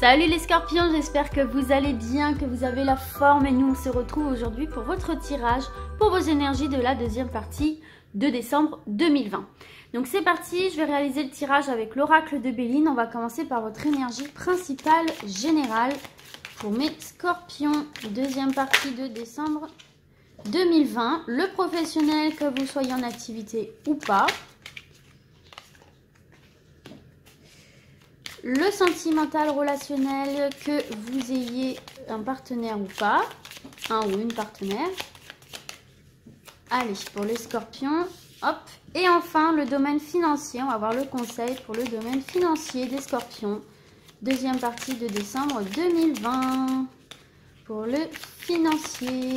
Salut les scorpions, j'espère que vous allez bien, que vous avez la forme et nous on se retrouve aujourd'hui pour votre tirage pour vos énergies de la deuxième partie de décembre 2020. Donc c'est parti, je vais réaliser le tirage avec l'oracle de Béline. On va commencer par votre énergie principale générale pour mes scorpions, deuxième partie de décembre 2020. Le professionnel, que vous soyez en activité ou pas. Le sentimental relationnel, que vous ayez un partenaire ou pas, un ou une partenaire. Allez, pour les scorpions, hop. Et enfin, le domaine financier, on va voir le conseil pour le domaine financier des scorpions. Deuxième partie de décembre 2020. Pour le financier,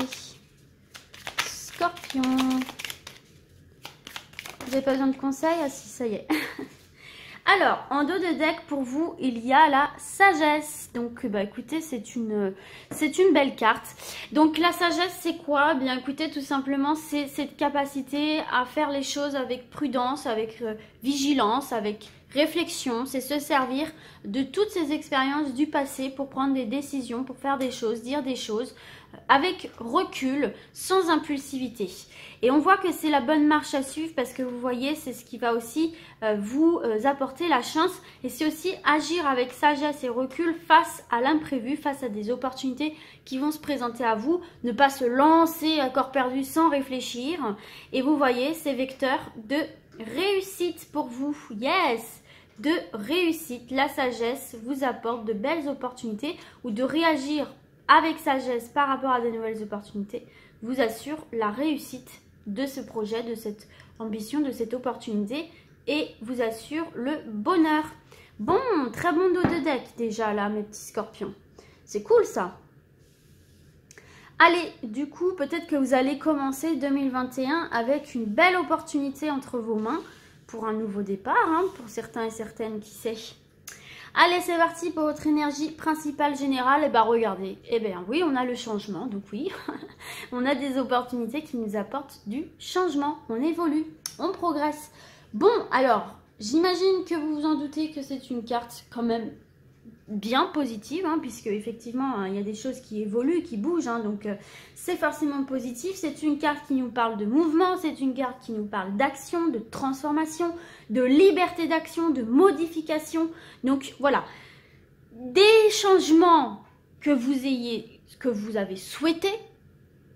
scorpion. Vous n'avez pas besoin de conseils? Ah si, ça y est. Alors, en dos de deck, pour vous, il y a la sagesse. Donc, bah, écoutez, c'est une belle carte. Donc, la sagesse, c'est quoi? Bien, écoutez, tout simplement, c'est cette capacité à faire les choses avec prudence, avec vigilance, avec réflexion. C'est se servir de toutes ces expériences du passé pour prendre des décisions, pour faire des choses, dire des choses avec recul, sans impulsivité. Et on voit que c'est la bonne marche à suivre parce que vous voyez, c'est ce qui va aussi vous apporter la chance. Et c'est aussi agir avec sagesse et recul face à l'imprévu, face à des opportunités qui vont se présenter à vous. Ne pas se lancer à corps perdu sans réfléchir. Et vous voyez, c'est vecteur de réussite pour vous. Yes! De réussite. La sagesse vous apporte de belles opportunités ou de réagir avec sagesse par rapport à de nouvelles opportunités vous assure la réussite de ce projet, de cette ambition, de cette opportunité et vous assure le bonheur. Bon, très bon dos de deck déjà là, mes petits scorpions. C'est cool ça. Allez, du coup, peut-être que vous allez commencer 2021 avec une belle opportunité entre vos mains pour un nouveau départ, hein, pour certains et certaines, qui sait. Allez, c'est parti pour votre énergie principale générale. Et bien, regardez. Eh bien, oui, on a le changement. Donc, oui, on a des opportunités qui nous apportent du changement. On évolue, on progresse. Bon, alors, j'imagine que vous vous en doutez que c'est une carte quand même bien positive, hein, puisque effectivement, il y a des choses qui évoluent, qui bougent. Hein, donc, c'est forcément positif. C'est une carte qui nous parle de mouvement. C'est une carte qui nous parle d'action, de transformation, de liberté d'action, de modification. Donc voilà, des changements que vous avez souhaité,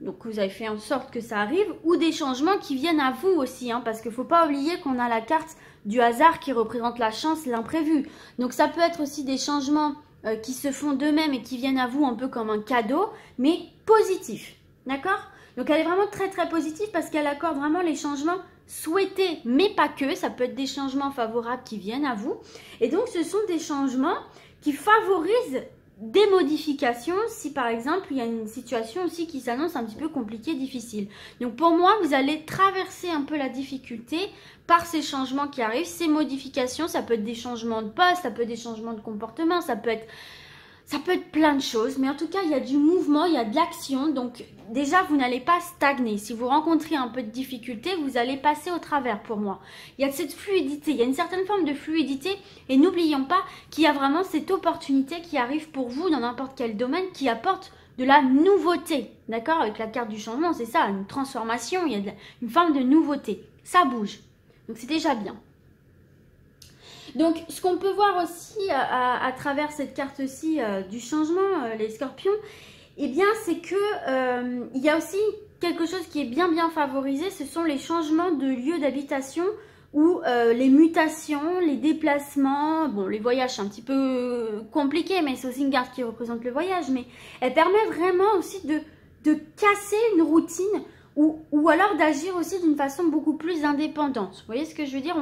donc que vous avez fait en sorte que ça arrive, ou des changements qui viennent à vous aussi, hein, parce qu'il ne faut pas oublier qu'on a la carte du hasard qui représente la chance, l'imprévu. Donc ça peut être aussi des changements qui se font d'eux-mêmes et qui viennent à vous un peu comme un cadeau, mais positif, d'accord? Donc elle est vraiment très très positive parce qu'elle accorde vraiment les changements souhaités, mais pas que. Ça peut être des changements favorables qui viennent à vous. Et donc ce sont des changements qui favorisent des modifications si par exemple il y a une situation aussi qui s'annonce un petit peu compliquée, difficile. Donc pour moi, vous allez traverser un peu la difficulté par ces changements qui arrivent, ces modifications. Ça peut être des changements de poste, ça peut être des changements de comportement, ça peut être plein de choses, mais en tout cas, il y a du mouvement, il y a de l'action. Donc, déjà, vous n'allez pas stagner. Si vous rencontrez un peu de difficulté, vous allez passer au travers pour moi. Il y a cette fluidité, il y a une certaine forme de fluidité. Et n'oublions pas qu'il y a vraiment cette opportunité qui arrive pour vous dans n'importe quel domaine qui apporte de la nouveauté. D'accord? Avec la carte du changement, c'est ça, une transformation, il y a une forme de nouveauté. Ça bouge. Donc, c'est déjà bien. Donc, ce qu'on peut voir aussi à travers cette carte-ci du changement, les scorpions, eh bien, c'est que il y a aussi quelque chose qui est bien favorisé, ce sont les changements de lieu d'habitation ou les mutations, les déplacements. Bon, les voyages, c'est un petit peu compliqué, mais c'est aussi une carte qui représente le voyage, mais elle permet vraiment aussi de casser une routine ou alors d'agir aussi d'une façon beaucoup plus indépendante. Vous voyez ce que je veux dire?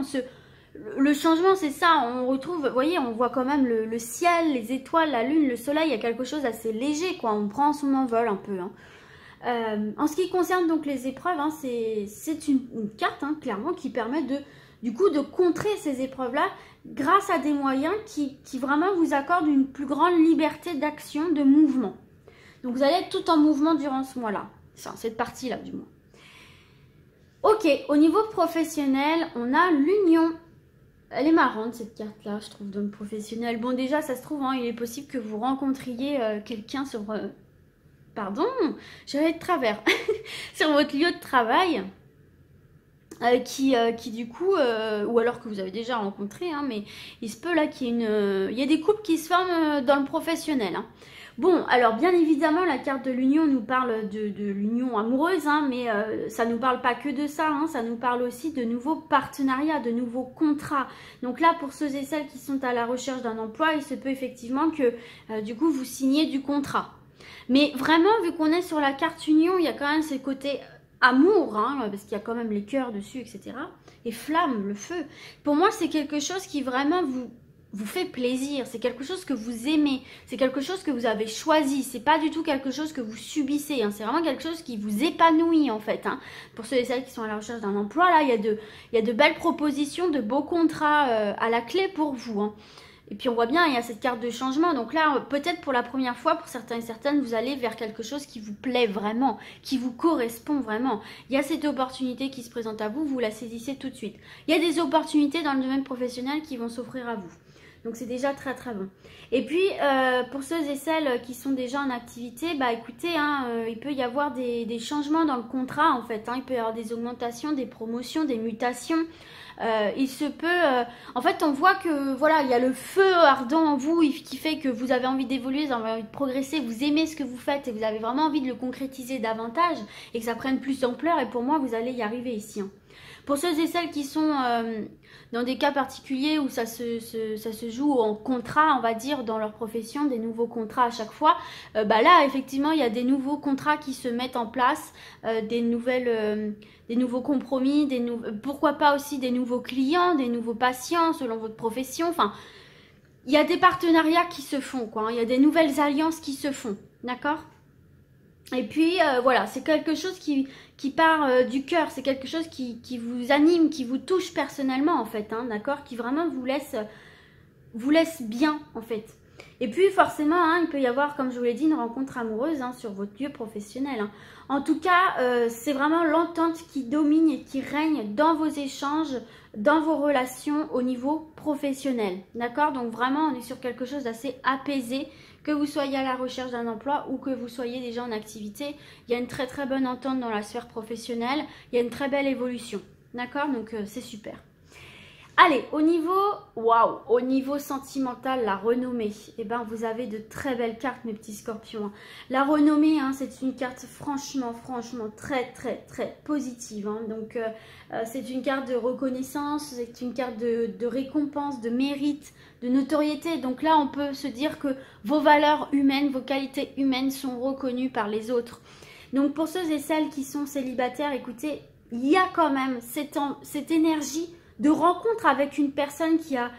Le changement, c'est ça, on retrouve, vous voyez, on voit quand même le ciel, les étoiles, la lune, le soleil, il y a quelque chose d'assez léger, quoi, on prend son envol un peu. Hein. En ce qui concerne donc les épreuves, hein, c'est une carte, hein, clairement, qui permet du coup de contrer ces épreuves-là grâce à des moyens qui vraiment vous accordent une plus grande liberté d'action, de mouvement. Donc vous allez être tout en mouvement durant ce mois-là, enfin, cette partie-là du mois. Ok, au niveau professionnel, on a l'union. Elle est marrante cette carte-là, je trouve, d'homme professionnel. Bon, déjà, ça se trouve, hein, il est possible que vous rencontriez quelqu'un sur... pardon, j'allais de travers. Sur votre lieu de travail. Qui du coup, ou alors que vous avez déjà rencontré, hein, mais il se peut là qu'il y ait il y a des couples qui se forment dans le professionnel. Hein. Bon, alors bien évidemment, la carte de l'union nous parle de l'union amoureuse, hein, mais ça ne nous parle pas que de ça, hein, ça nous parle aussi de nouveaux partenariats, de nouveaux contrats. Donc là, pour ceux et celles qui sont à la recherche d'un emploi, il se peut effectivement que du coup, vous signiez du contrat. Mais vraiment, vu qu'on est sur la carte union, il y a quand même ce côté amour, hein, parce qu'il y a quand même les cœurs dessus, etc. Et flamme, le feu. Pour moi, c'est quelque chose qui vraiment vous fait plaisir. C'est quelque chose que vous aimez. C'est quelque chose que vous avez choisi. C'est pas du tout quelque chose que vous subissez. Hein. C'est vraiment quelque chose qui vous épanouit, en fait. Hein. Pour ceux et celles qui sont à la recherche d'un emploi, là, il y a de belles propositions, de beaux contrats à la clé pour vous. Hein. Et puis on voit bien, il y a cette carte de changement. Donc là, peut-être pour la première fois, pour certains et certaines, vous allez vers quelque chose qui vous plaît vraiment, qui vous correspond vraiment. Il y a cette opportunité qui se présente à vous, vous la saisissez tout de suite. Il y a des opportunités dans le domaine professionnel qui vont s'offrir à vous. Donc c'est déjà très très bon. Et puis pour ceux et celles qui sont déjà en activité, bah écoutez, hein, il peut y avoir des changements dans le contrat en fait. Hein. Il peut y avoir des augmentations, des promotions, des mutations. Il se peut... en fait, on voit que voilà, il y a le feu ardent en vous qui fait que vous avez envie d'évoluer, vous avez envie de progresser, vous aimez ce que vous faites et vous avez vraiment envie de le concrétiser davantage et que ça prenne plus d'ampleur. Et pour moi, vous allez y arriver ici. Hein. Pour ceux et celles qui sont dans des cas particuliers où ça se joue en contrat, on va dire, dans leur profession, des nouveaux contrats à chaque fois, bah là, effectivement, il y a des nouveaux contrats qui se mettent en place, des nouveaux compromis, pourquoi pas aussi des nouveaux clients, des nouveaux patients selon votre profession. Enfin, il y a des partenariats qui se font, quoi. Hein, il y a des nouvelles alliances qui se font, d'accord ? Et puis voilà, c'est quelque chose qui part du cœur, c'est quelque chose qui vous anime, qui vous touche personnellement en fait, hein, d'accord, qui vraiment vous laisse bien en fait. Et puis forcément, hein, il peut y avoir, comme je vous l'ai dit, une rencontre amoureuse hein, sur votre lieu professionnel. Hein. En tout cas, c'est vraiment l'entente qui domine et qui règne dans vos échanges, dans vos relations au niveau professionnel. D'accord? Donc vraiment, on est sur quelque chose d'assez apaisé. Que vous soyez à la recherche d'un emploi ou que vous soyez déjà en activité, il y a une très très bonne entente dans la sphère professionnelle. Il y a une très belle évolution. D'accord? Donc c'est super. Allez, au niveau sentimental, la renommée, eh ben, vous avez de très belles cartes, mes petits scorpions. La renommée, hein, c'est une carte franchement, très, très, très positive. Hein. Donc, c'est une carte de reconnaissance, c'est une carte de récompense, de mérite, de notoriété. Donc là, on peut se dire que vos valeurs humaines, vos qualités humaines sont reconnues par les autres. Donc, pour ceux et celles qui sont célibataires, écoutez, il y a quand même cette énergie de rencontre avec une personne qui a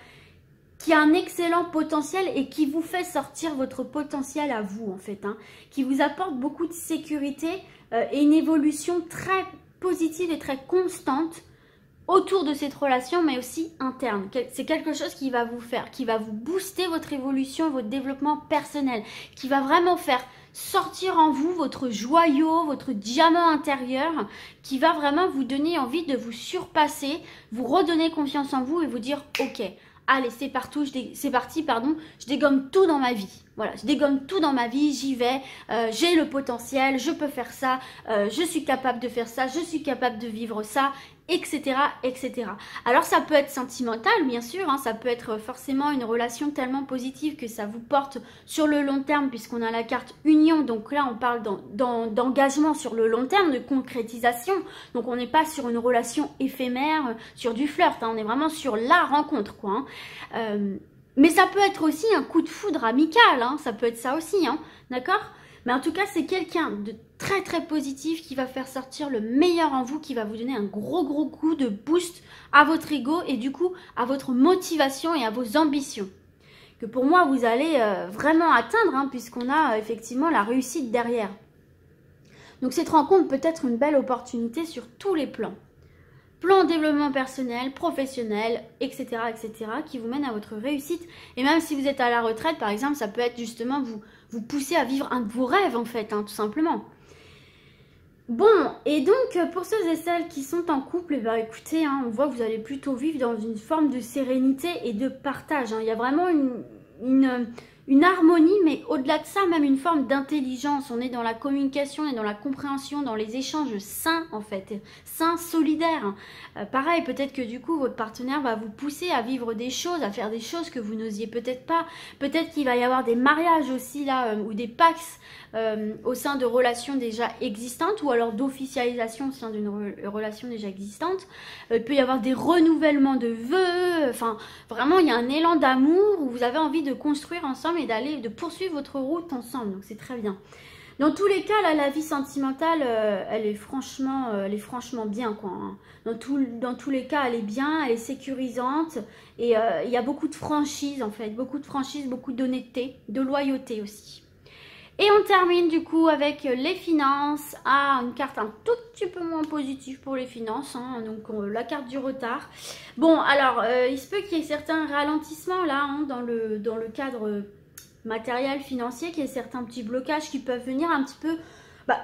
un excellent potentiel et qui vous fait sortir votre potentiel à vous en fait, hein, qui vous apporte beaucoup de sécurité et une évolution très positive et très constante autour de cette relation, mais aussi interne. C'est quelque chose qui va vous booster votre évolution, votre développement personnel, qui va vraiment faire sortir en vous votre joyau, votre diamant intérieur, qui va vraiment vous donner envie de vous surpasser, vous redonner confiance en vous et vous dire ok, allez c'est parti, je dégomme tout dans ma vie. Voilà, je dégomme tout dans ma vie, j'y vais, j'ai le potentiel, je peux faire ça, je suis capable de faire ça, je suis capable de vivre ça, etc., etc. Alors ça peut être sentimental, bien sûr, hein, ça peut être forcément une relation tellement positive que ça vous porte sur le long terme, puisqu'on a la carte union, donc là on parle d'engagement sur le long terme, de concrétisation, donc on n'est pas sur une relation éphémère, sur du flirt, hein, on est vraiment sur la rencontre, quoi. Hein. Mais ça peut être aussi un coup de foudre amical, hein, ça peut être ça aussi, hein, d'accord ? Mais en tout cas, c'est quelqu'un de très très positif qui va faire sortir le meilleur en vous, qui va vous donner un gros coup de boost à votre ego et du coup à votre motivation et à vos ambitions. Que pour moi, vous allez vraiment atteindre, hein, puisqu'on a effectivement la réussite derrière. Donc cette rencontre peut être une belle opportunité sur tous les plans. Plan développement personnel, professionnel, etc., etc., qui vous mène à votre réussite. Et même si vous êtes à la retraite, par exemple, ça peut être justement vous pousser à vivre un de vos rêves, en fait, hein, tout simplement. Bon, et donc pour ceux et celles qui sont en couple, eh ben, écoutez, hein, on voit que vous allez plutôt vivre dans une forme de sérénité et de partage. Hein. Il y a vraiment une harmonie, mais au-delà de ça, même une forme d'intelligence. On est dans la communication, on est dans la compréhension, dans les échanges sains en fait, sains, solidaires. Pareil, peut-être que du coup, votre partenaire va vous pousser à vivre des choses, à faire des choses que vous n'osiez peut-être pas. Peut-être qu'il va y avoir des mariages aussi là, ou des pax au sein de relations déjà existantes, ou alors d'officialisation au sein d'une relation déjà existante. Il peut y avoir des renouvellements de vœux. Enfin, vraiment, il y a un élan d'amour où vous avez envie de construire ensemble et de poursuivre votre route ensemble. Donc, c'est très bien. Dans tous les cas, là, la vie sentimentale, elle est franchement bien, quoi. Hein. Dans tous les cas, elle est bien, elle est sécurisante. Et il y a beaucoup de franchise, en fait. Beaucoup de franchise, beaucoup d'honnêteté, de loyauté aussi. Et on termine du coup avec les finances. Ah, une carte un tout petit peu moins positive pour les finances. Hein, donc la carte du retard. Bon, alors, il se peut qu'il y ait certains ralentissements là, hein, dans le cadre matériel, financier, qu'il y ait certains petits blocages qui peuvent venir un petit peu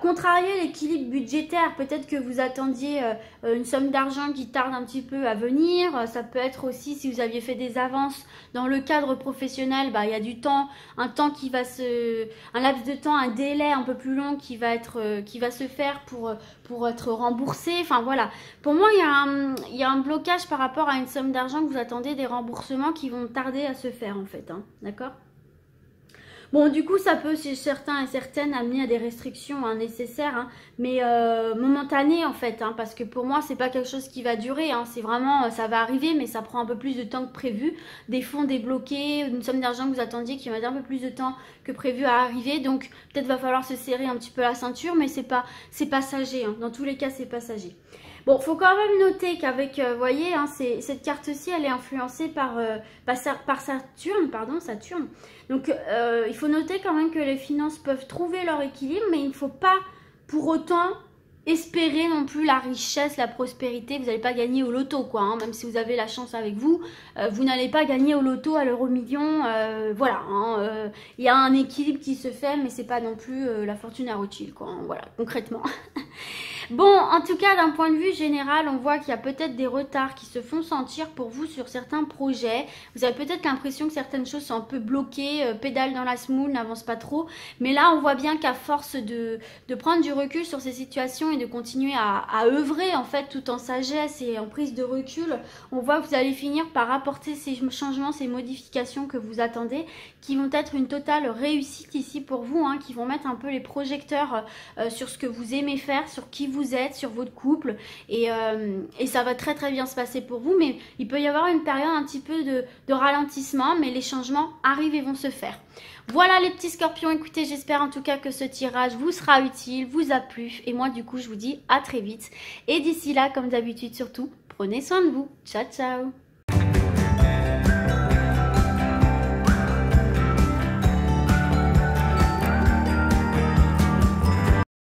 contrarier l'équilibre budgétaire. Peut-être que vous attendiez une somme d'argent qui tarde un petit peu à venir. Ça peut être aussi si vous aviez fait des avances dans le cadre professionnel, il y a du temps, un laps de temps, un délai un peu plus long qui va se faire pour être remboursé. Enfin voilà. Pour moi, il y a un blocage par rapport à une somme d'argent que vous attendez, des remboursements qui vont tarder à se faire en fait. Hein, d'accord ? Bon, du coup, ça peut, chez certains et certaines, amener à des restrictions nécessaires, hein, mais momentanées en fait, hein, parce que pour moi, c'est pas quelque chose qui va durer. Hein, c'est vraiment, ça va arriver, mais ça prend un peu plus de temps que prévu. Des fonds débloqués, une somme d'argent que vous attendiez qui va mettre un peu plus de temps que prévu à arriver. Donc, peut-être va falloir se serrer un petit peu la ceinture, mais c'est passager. Hein, dans tous les cas, c'est passager. Bon, faut quand même noter qu'avec, vous voyez, hein, cette carte-ci, elle est influencée par Saturne, Saturne. Donc, il faut noter quand même que les finances peuvent trouver leur équilibre, mais il ne faut pas pour autant espérer non plus la richesse, la prospérité. Vous n'allez pas gagner au loto, quoi. Hein, même si vous avez la chance avec vous, vous n'allez pas gagner au loto, à l'euro-million. Voilà, hein, y a un équilibre qui se fait, mais c'est pas non plus la fortune à Rothschild, quoi. Hein, voilà, concrètement. Bon, en tout cas, d'un point de vue général, on voit qu'il y a peut-être des retards qui se font sentir pour vous sur certains projets. Vous avez peut-être l'impression que certaines choses sont un peu bloquées, pédale dans la semoule, n'avance pas trop. Mais là, on voit bien qu'à force de prendre du recul sur ces situations et de continuer à œuvrer, en fait, tout en sagesse et en prise de recul, on voit que vous allez finir par apporter ces changements, ces modifications que vous attendez, qui vont être une totale réussite ici pour vous, hein, qui vont mettre un peu les projecteurs sur ce que vous aimez faire, sur qui vous êtes, sur votre couple, et ça va très très bien se passer pour vous, mais il peut y avoir une période un petit peu de ralentissement, mais les changements arrivent et vont se faire. Voilà les petits scorpions, écoutez, j'espère en tout cas que ce tirage vous sera utile, vous a plu, et moi du coup je vous dis à très vite, et d'ici là, comme d'habitude surtout, prenez soin de vous, ciao ciao.